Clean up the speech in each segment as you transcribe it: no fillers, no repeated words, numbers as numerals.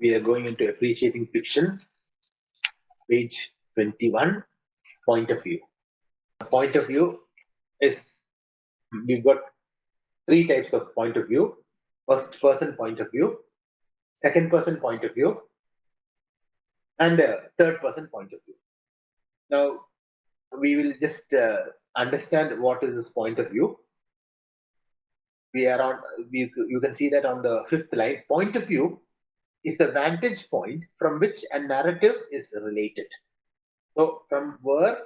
we are going into appreciating fiction, page 21, point of view. Point of view is, we've got three types of point of view: first person point of view, second person point of view, and third person point of view. Now, we will just understand what is this point of view. We are on, you can see that on the fifth line. Point of view is the vantage point from which a narrative is related. So, from where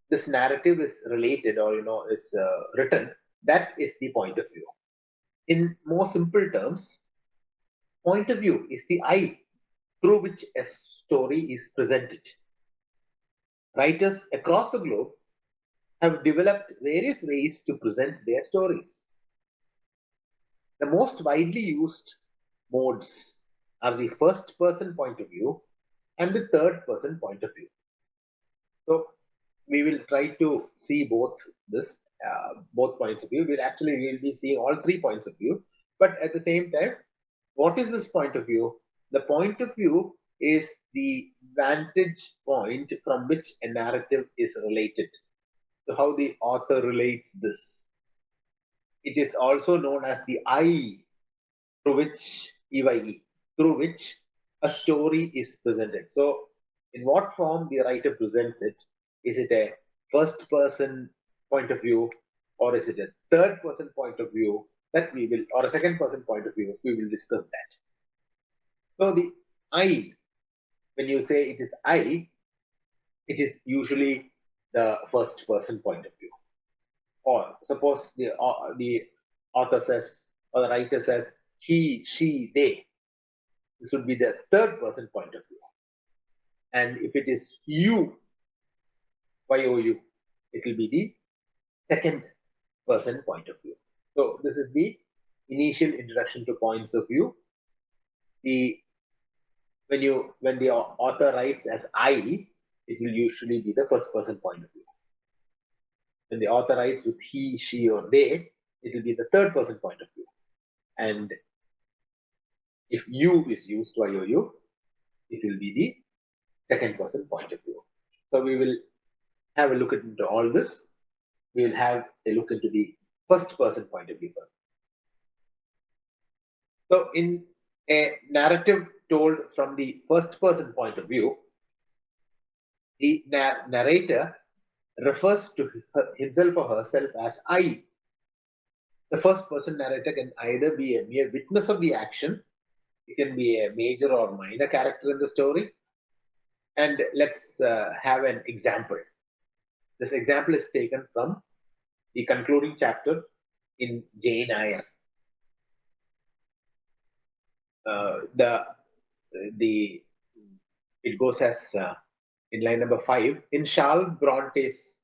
this narrative is related, or is written, that is the point of view. In more simple terms, point of view is the eye through which a story is presented. Writers across the globe have developed various ways to present their stories. The most widely used modes are the first person point of view and the third person point of view. So we will try to see both points of view. We'll be seeing all 3 points of view, but at the same time, what is this point of view? The point of view is the vantage point from which a narrative is related. So how the author relates this. It is also known as the eye through which a story is presented. So in what form the writer presents it? Is it a first person point of view, or is it a third person point of view, that we will, or a second person point of view? We will discuss that. So the I, when you say it is I, it is usually the first person point of view. Or suppose the author says, or the writer says, he, she, they. This would be the third person point of view. And if it is you, you, it will be the second person point of view. So this is the initial introduction to points of view. When the author writes as I, it will usually be the first person point of view. When the author writes with he, she, or they, it will be the third person point of view. And if you is used, you, it will be the second person point of view. So we will have a look into all this. We will have a look into the first person point of view first. So in a narrative told from the first person point of view, the narrator refers to himself or herself as I. The first person narrator can either be a mere witness of the action, it can be a major or minor character in the story. And let's have an example. This example is taken from the concluding chapter in Jane Eyre. It goes as in line number 5. In Charlotte Bronte's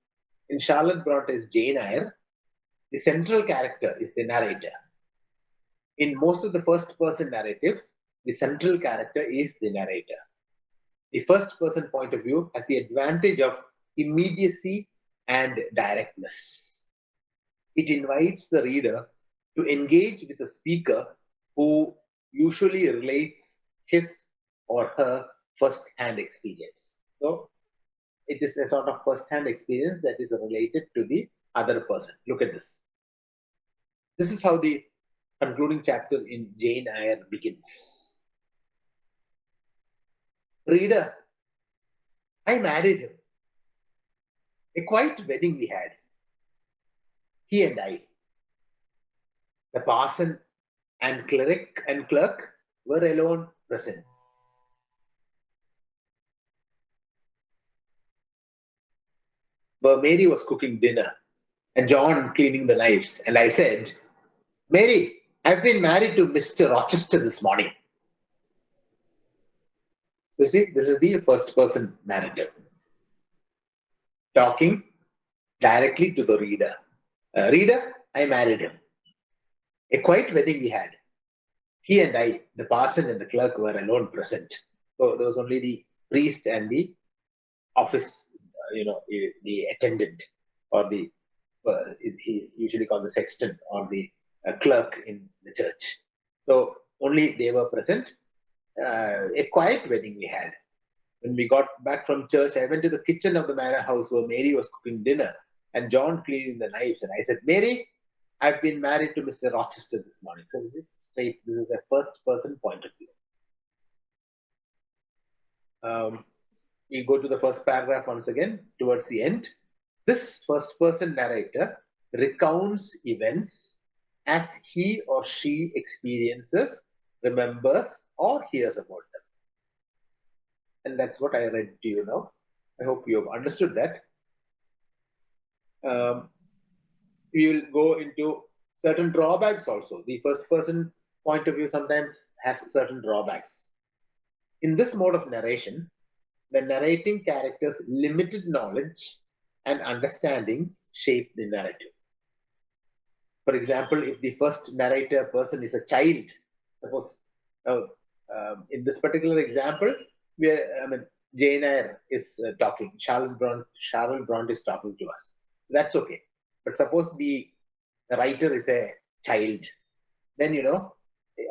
Jane Eyre, the central character is the narrator. In most of the first person narratives, the central character is the narrator. The first person point of view has the advantage of immediacy and directness. It invites the reader to engage with the speaker, who usually relates his or her first-hand experience. So it is a sort of first-hand experience that is related to the other person. Look at this. This is how the concluding chapter in Jane Eyre begins. Reader, I married him. A quiet wedding we had. He and I. The parson and clerk were alone present. But Mary was cooking dinner and John cleaning the knives. And I said, Mary, I've been married to Mr. Rochester this morning. So you see, this is the first person narrative, talking directly to the reader. Reader, I married him. A quiet wedding we had. He and I, the parson and the clerk, were alone present. So there was only the priest and the office, the attendant, or he's usually called the sexton, or the clerk in the church. So only they were present, a quiet wedding we had. When we got back from church, I went to the kitchen of the manor house where Mary was cooking dinner and John cleaning the knives. And I said, Mary, I've been married to Mr. Rochester this morning. So this is straight. This is a first person point of view. We go to the first paragraph once again towards the end. This first person narrator recounts events as he or she experiences, remembers, or hears about them. And that's what I read to you now. I hope you have understood that. We will go into certain drawbacks also. The first person point of view sometimes has certain drawbacks. In this mode of narration, the narrating character's limited knowledge and understanding shape the narrative. For example, if the first narrator person is a child, suppose in this particular example, Jane Eyre is talking, Charlotte Bronte is talking to us. That's okay. But suppose the writer is a child, then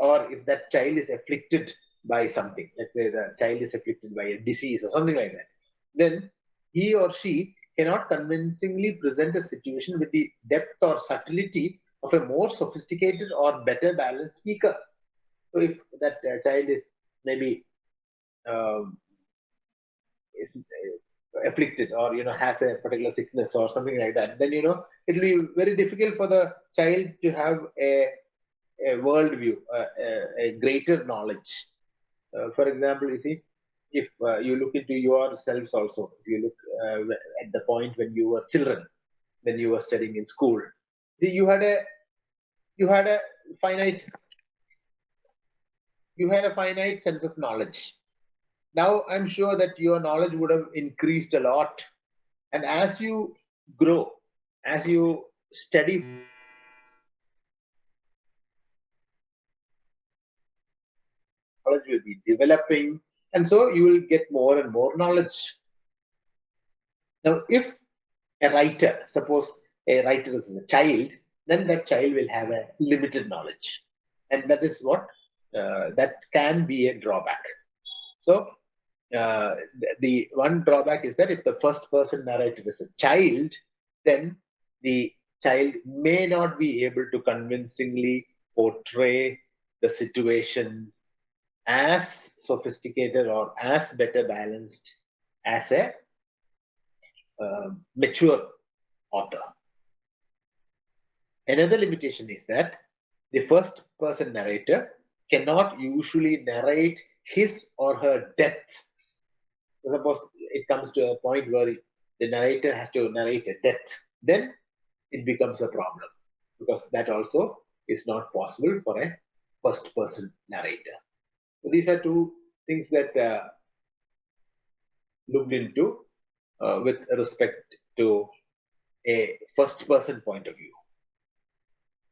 or if that child is afflicted by something, let's say the child is afflicted by a disease or something like that, then he or she cannot convincingly present a situation with the depth or subtlety of a more sophisticated or better balanced speaker. So if that child is maybe is afflicted or has a particular sickness or something like that, then it will be very difficult for the child to have a worldview, a greater knowledge. For example, you see, if you look into yourselves also, if you look at the point when you were children, when you were studying in school, see, you had a finite sense of knowledge. Now I'm sure that your knowledge would have increased a lot, and as you grow, as you study, knowledge will be developing, and so you will get more and more knowledge. Now, if a writer, suppose a writer is a child, then that child will have a limited knowledge, and that is what that can be a drawback. So the one drawback is that if the first person narrator is a child, then the child may not be able to convincingly portray the situation as sophisticated or as better balanced as a mature author. Another limitation is that the first person narrator cannot usually narrate his or her death. Suppose it comes to a point where the narrator has to narrate a death, then it becomes a problem, because that also is not possible for a first person narrator. So these are two things that looked into with respect to a first person point of view.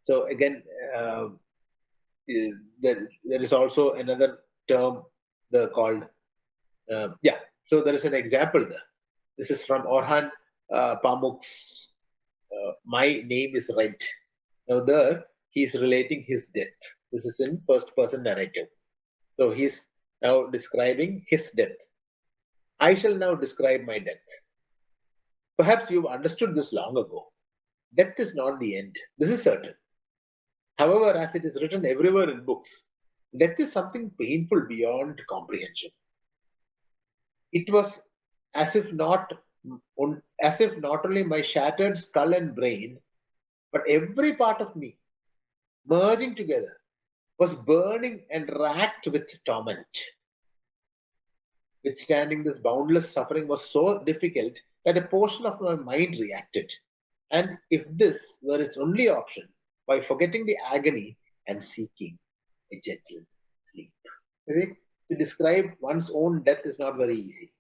So again, there is also another term called so there is an example there. This is from Orhan Pamuk's My Name is Red. Now there he is relating his death. This is in first person narrative. So he's now describing his death. I shall now describe my death. Perhaps you've understood this long ago. Death is not the end. This is certain. However, as it is written everywhere in books, death is something painful beyond comprehension. It was as if not only my shattered skull and brain, but every part of me, merging together, was burning and racked with torment. Withstanding this boundless suffering was so difficult that a portion of my mind reacted. And if this were its only option, by forgetting the agony and seeking a gentle sleep. You see, to describe one's own death is not very easy.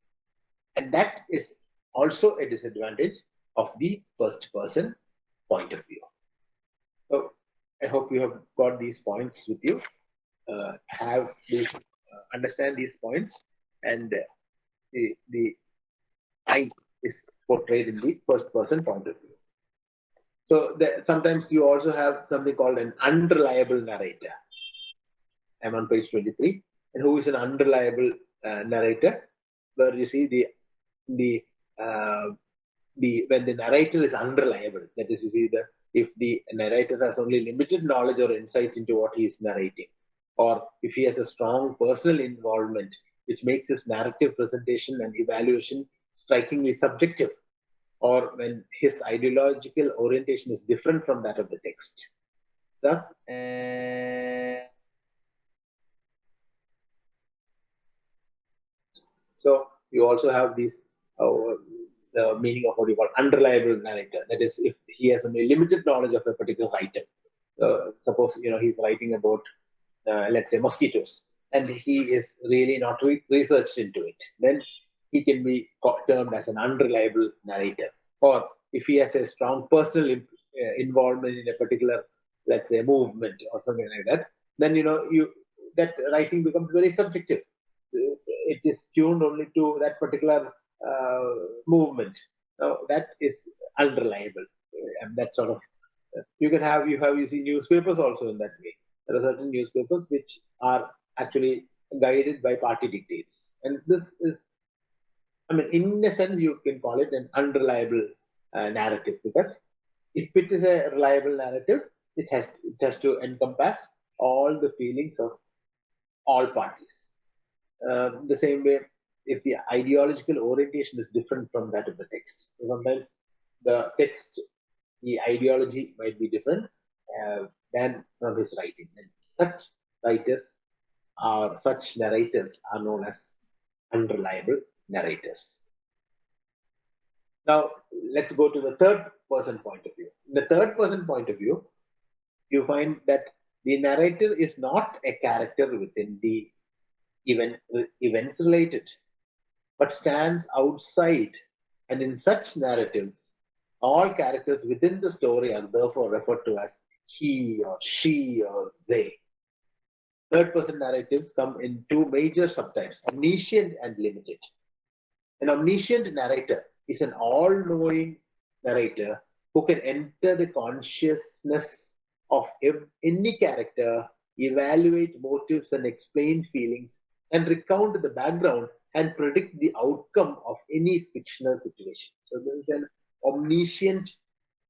And that is also a disadvantage of the first person point of view. So I hope you have got these points with you, understand these points, and the I is portrayed in the first person point of view. So sometimes you also have something called an unreliable narrator. I'm on page 23. and who is an unreliable narrator, where you see the uh, when the narrator is unreliable, that is, you see, if the narrator has only limited knowledge or insight into what he is narrating, or if he has a strong personal involvement, which makes his narrative presentation and evaluation strikingly subjective, or when his ideological orientation is different from that of the text. Thus, so you also have these the meaning of what you call unreliable narrator. That is, if he has only limited knowledge of a particular item. Suppose he's writing about, let's say, mosquitoes, and he is really not researched into it, then he can be termed as an unreliable narrator. Or if he has a strong personal involvement in a particular, let's say, movement or something like that, then that writing becomes very subjective. It is tuned only to that particular movement. Now that is unreliable, and that sort of you see newspapers also in that way. There are certain newspapers which are actually guided by party dictates, and this is, I mean, in a sense, you can call it an unreliable narrative, because if it is a reliable narrative, it has to encompass all the feelings of all parties. The same way, if the ideological orientation is different from that of the text, so sometimes the text, the ideology might be different than from his writing, and such writers or such narrators are known as unreliable narrators. Now, let's go to the third person point of view. In the third person point of view, you find that the narrator is not a character within the events related, but stands outside. And in such narratives, all characters within the story are therefore referred to as he or she or they. Third person narratives come in two major subtypes: omniscient and limited. An omniscient narrator is an all knowing narrator who can enter the consciousness of any character, evaluate motives and explain feelings, and recount the background and predict the outcome of any fictional situation. So, this is an omniscient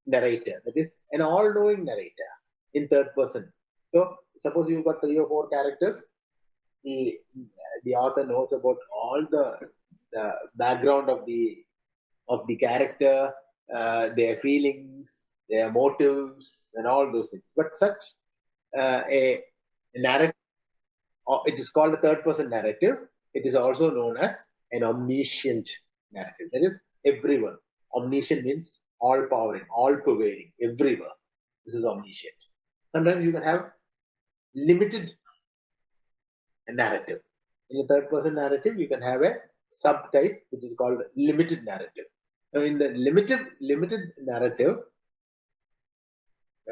narrator, that is, an all knowing narrator in third person. So, suppose you've got 3 or 4 characters, the, the author knows about all the background of the character, their feelings, their motives, and all those things. But such a narrative, it is called a third person narrative. It is also known as an omniscient narrative. That is, everyone. Omniscient means all powering, all pervading, everywhere. This is omniscient. Sometimes you can have limited narrative. In a third person narrative, you can have a subtype which is called limited narrative. Now, in the limited narrative,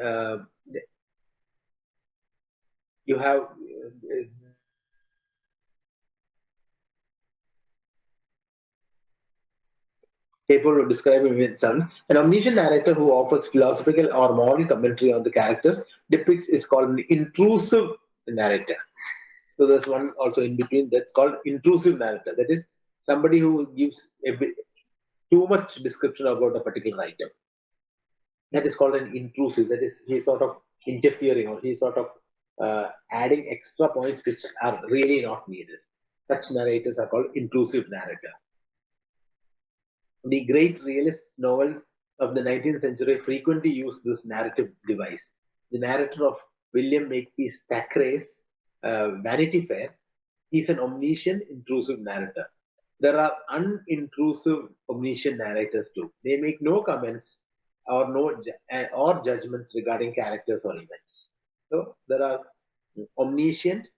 uh, you have capable of describing events. An omniscient narrator who offers philosophical or moral commentary on the characters depicts is called an intrusive narrator. So there's one also in between that's called intrusive narrator. That is somebody who gives too much description about a particular item. That is called an intrusive. That is, he's sort of interfering, or he's sort of adding extra points which are really not needed. Such narrators are called intrusive narrator. The great realist novel of the 19th century frequently used this narrative device. The narrator of William Makepeace Thackeray's Vanity Fair is an omniscient, intrusive narrator. There are unintrusive, omniscient narrators too. They make no comments or or judgments regarding characters or events. So there are omniscient,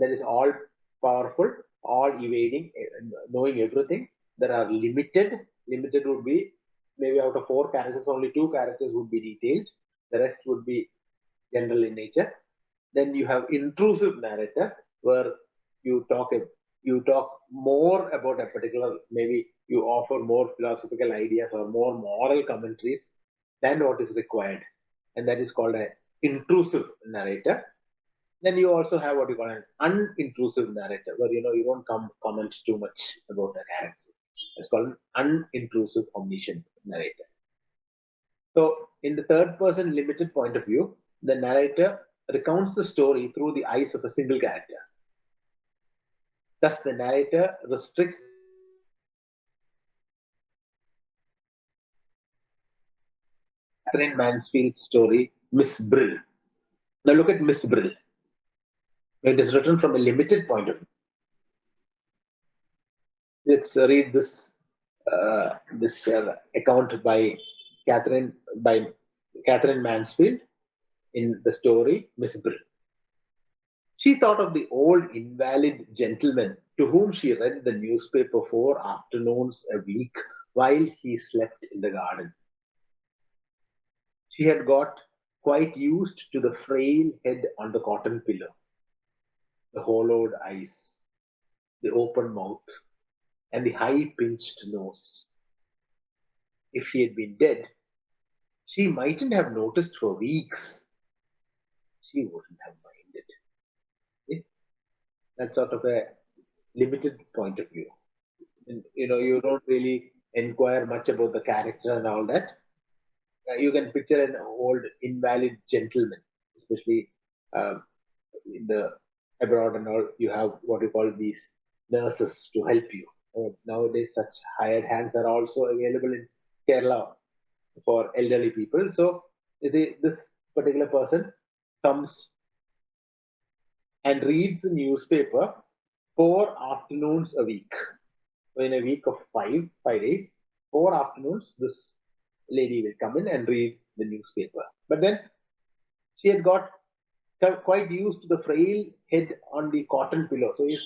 that is all powerful, all evading, knowing everything. There are limited. Limited would be maybe out of 4 characters, only 2 characters would be detailed. The rest would be general in nature. Then you have intrusive narrator, where you talk more about a particular, maybe you offer more philosophical ideas or more moral commentaries than what is required, and that is called an intrusive narrator. Then you also have what you call an unintrusive narrator, where you don't comment too much about the character. It's called an unintrusive omniscient narrator. So, in the third person limited point of view, the narrator recounts the story through the eyes of a single character. Thus, the narrator restricts Catherine Mansfield's story, Miss Brill. Now, look at Miss Brill. It is written from a limited point of view. Let's read this account by Catherine Mansfield in the story Miss Brill. She thought of the old invalid gentleman to whom she read the newspaper 4 afternoons a week while he slept in the garden. She had got quite used to the frail head on the cotton pillow, the hollowed eyes, the open mouth, and the high-pinched nose. If he had been dead, she mightn't have noticed for weeks. She wouldn't have minded. That's sort of a limited point of view. And, you don't really inquire much about the character and all that. You can picture an old invalid gentleman, especially in the abroad and all. You have what you call these nurses to help you. Nowadays, such hired hands are also available in Kerala for elderly people. So, you see, this particular person comes and reads the newspaper 4 afternoons a week. So in a week of 5 days, 4 afternoons, this lady will come in and read the newspaper. But then she had got quite used to the frail head on the cotton pillow. So he's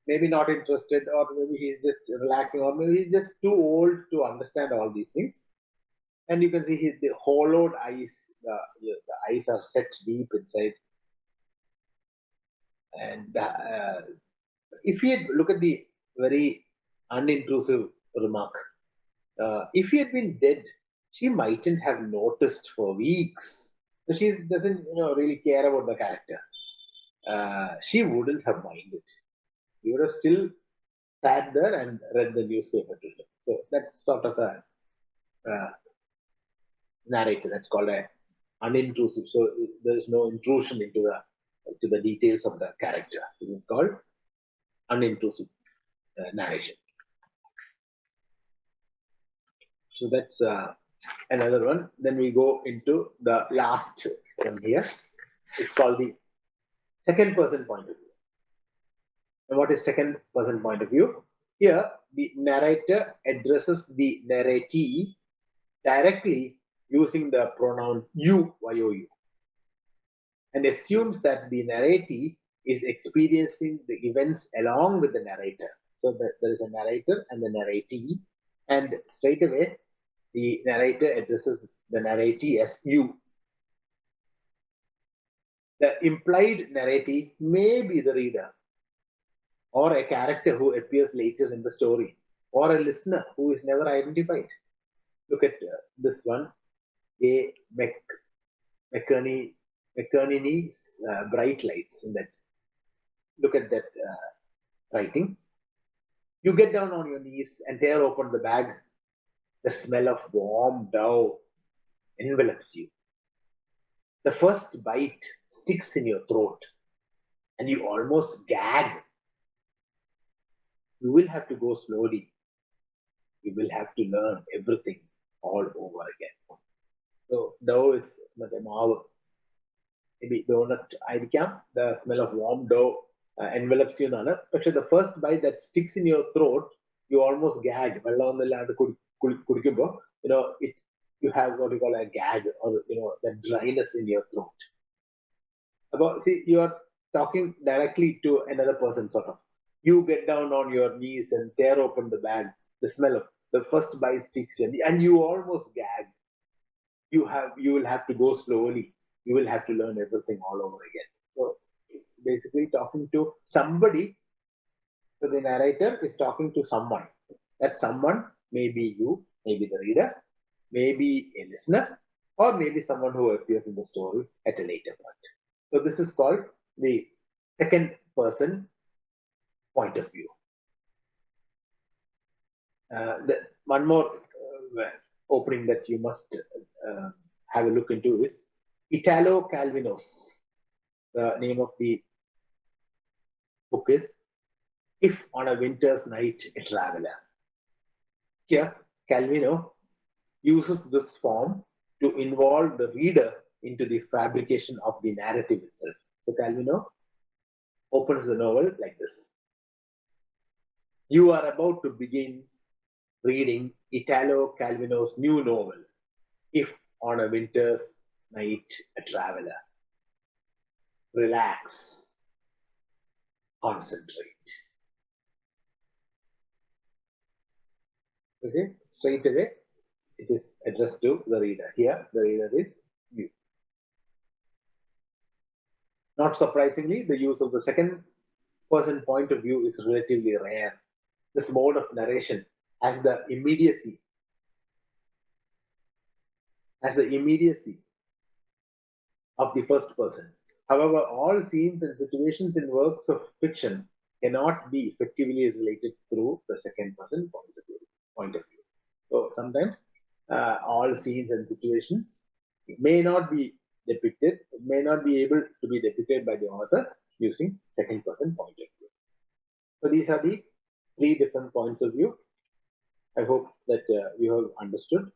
maybe not interested, or maybe he's just relaxing, or maybe he's just too old to understand all these things. And you can see the hollowed eyes, the eyes are set deep inside. And if you look at the very unintrusive remark, if he had been dead, she mightn't have noticed for weeks. So she doesn't, really care about the character. She wouldn't have minded. You would have still sat there and read the newspaper to him. So that's sort of a narrator. That's called a unintrusive. So there is no intrusion into the details of the character. It is called unintrusive narration. So that's another one. Then we go into the last one here. It's called the second person point of view. And what is second person point of view? Here, the narrator addresses the narratee directly using the pronoun you, y-o-u, and assumes that the narratee is experiencing the events along with the narrator. So there is a narrator and the narratee, and straight away the narrator addresses the narratee as you. The implied narratee may be the reader, or a character who appears later in the story, or a listener who is never identified. Look at this one, A. McKerney's Bright Lights. In that, look at that writing. You get down on your knees and tear open the bag. The smell of warm dough envelops you. The first bite sticks in your throat, and you almost gag. You will have to go slowly. You will have to learn everything all over again. So dough is മറ്റേ മാവ്, maybe donut ആയിരിക്കാം. The smell of warm dough envelops you എന്നാണ്. പക്ഷെ the first bite that sticks in your throat, you almost gag. വെള്ളമൊന്നുമില്ലാണ്ട് കുടിക്കുമ്പോൾ, you have what you call a gag, or that dryness in your throat. See, you are talking directly to another person, sort of. You get down on your knees and tear open the bag. The smell of the first bite sticks in, and you almost gag. You will have to go slowly. You will have to learn everything all over again. So basically, talking to somebody. So the narrator is talking to someone. That someone may be you, maybe the reader, maybe a listener, or maybe someone who appears in the story at a later point. So this is called the second person point of view. One more opening that you must have a look into is Italo Calvinos. The name of the book is If on a Winter's Night a Traveler. Here, Calvino uses this form to involve the reader into the fabrication of the narrative itself. So Calvino opens the novel like this. You are about to begin reading Italo Calvino's new novel, If on a Winter's Night a Traveler. Relax, concentrate. You see, straight away, it is addressed to the reader. Here, the reader is you. Not surprisingly, the use of the second person point of view is relatively rare. This mode of narration has the immediacy of the first person. However, all scenes and situations in works of fiction cannot be effectively related through the second person point of view. So sometimes all scenes and situations may not be depicted, may not be able to be depicted by the author using second person point of view. So these are the three different points of view. I hope that you have understood.